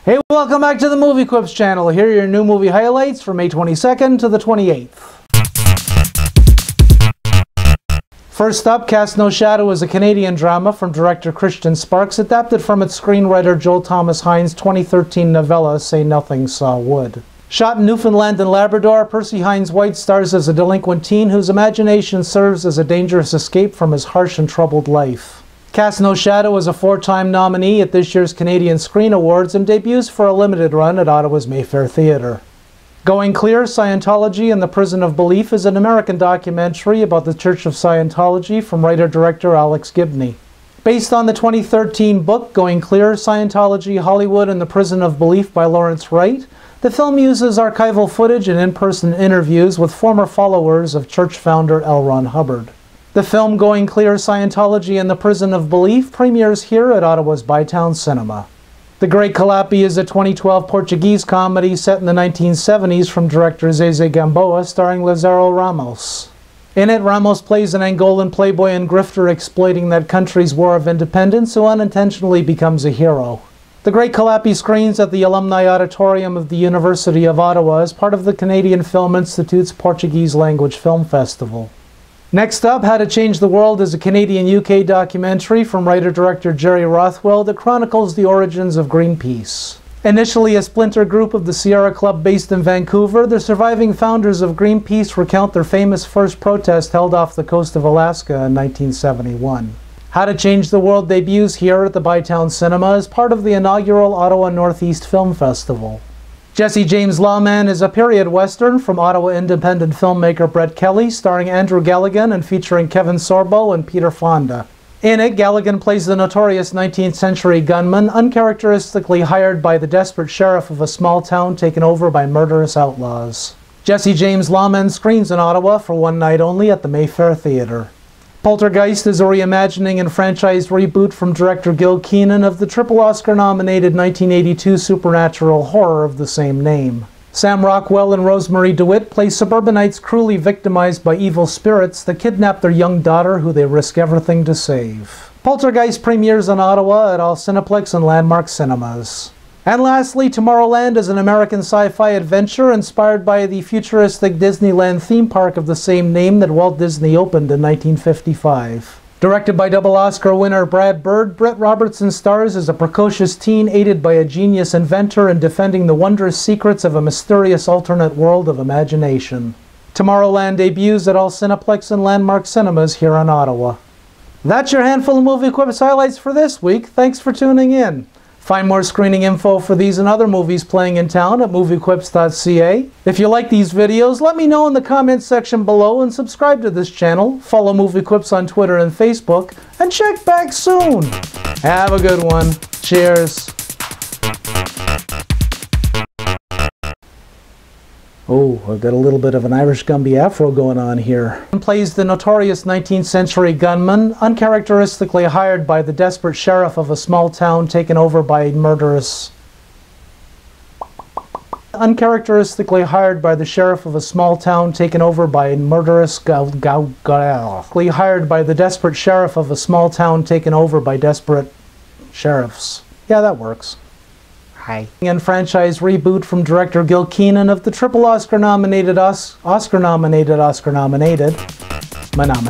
Hey, welcome back to the Movie Quips channel. Here are your new movie highlights from May 22nd to the 28th. First up, Cast No Shadow is a Canadian drama from director Christian Sparks, adapted from its screenwriter Joel Thomas Hynes' 2013 novella, Say Nothing, Saw Wood. Shot in Newfoundland and Labrador, Percy Hynes White stars as a delinquent teen whose imagination serves as a dangerous escape from his harsh and troubled life. Cast No Shadow is a 4-time nominee at this year's Canadian Screen Awards and debuts for a limited run at Ottawa's Mayfair Theatre. Going Clear, Scientology and the Prison of Belief is an American documentary about the Church of Scientology from writer-director Alex Gibney. Based on the 2013 book Going Clear, Scientology, Hollywood and the Prison of Belief by Lawrence Wright, the film uses archival footage and in-person interviews with former followers of church founder L. Ron Hubbard. The film Going Clear, Scientology and the Prison of Belief premieres here at Ottawa's Bytown Cinema. The Great Khalaby is a 2012 Portuguese comedy set in the 1970s from director Zezé Gamboa, starring Lazaro Ramos. In it, Ramos plays an Angolan playboy and grifter exploiting that country's war of independence who unintentionally becomes a hero. The Great Khalaby screens at the Alumni Auditorium of the University of Ottawa as part of the Canadian Film Institute's Portuguese Language Film Festival. Next up, How to Change the World is a Canadian-UK documentary from writer-director Jerry Rothwell that chronicles the origins of Greenpeace. Initially a splinter group of the Sierra Club based in Vancouver, the surviving founders of Greenpeace recount their famous first protest held off the coast of Alaska in 1971. How to Change the World debuts here at the Bytown Cinema as part of the inaugural Ottawa Northeast Film Festival. Jesse James Lawman is a period western from Ottawa independent filmmaker Brett Kelly, starring Andrew Galligan and featuring Kevin Sorbo and Peter Fonda. In it, Galligan plays the notorious 19th century gunman, uncharacteristically hired by the desperate sheriff of a small town taken over by murderous outlaws. Jesse James Lawman screens in Ottawa for one night only at the Mayfair Theatre. Poltergeist is a reimagining and franchised reboot from director Gil Keenan of the triple Oscar-nominated 1982 supernatural horror of the same name. Sam Rockwell and Rosemary DeWitt play suburbanites cruelly victimized by evil spirits that kidnap their young daughter who they risk everything to save. Poltergeist premieres in Ottawa at all Cineplex and Landmark Cinemas. And lastly, Tomorrowland is an American sci-fi adventure inspired by the futuristic Disneyland theme park of the same name that Walt Disney opened in 1955. Directed by double Oscar winner Brad Bird, Brett Robertson stars as a precocious teen aided by a genius inventor in defending the wondrous secrets of a mysterious alternate world of imagination. Tomorrowland debuts at all Cineplex and Landmark Cinemas here in Ottawa. That's your handful of Movie Quips highlights for this week. Thanks for tuning in. Find more screening info for these and other movies playing in town at moviequips.ca. If you like these videos, let me know in the comments section below and subscribe to this channel. Follow Movie Quips on Twitter and Facebook, and check back soon. Have a good one. Cheers. Oh, I've got a little bit of an Irish Gumby afro going on here. Plays the notorious 19th century gunman, uncharacteristically hired by the desperate sheriff of a small town taken over by murderous... Uncharacteristically hired by the sheriff of a small town taken over by murderous... Hired by the desperate sheriff of a small town taken over by desperate sheriffs. Yeah, that works. Hi. And franchise reboot from director Gil Keenan of the triple Oscar-nominated Manam.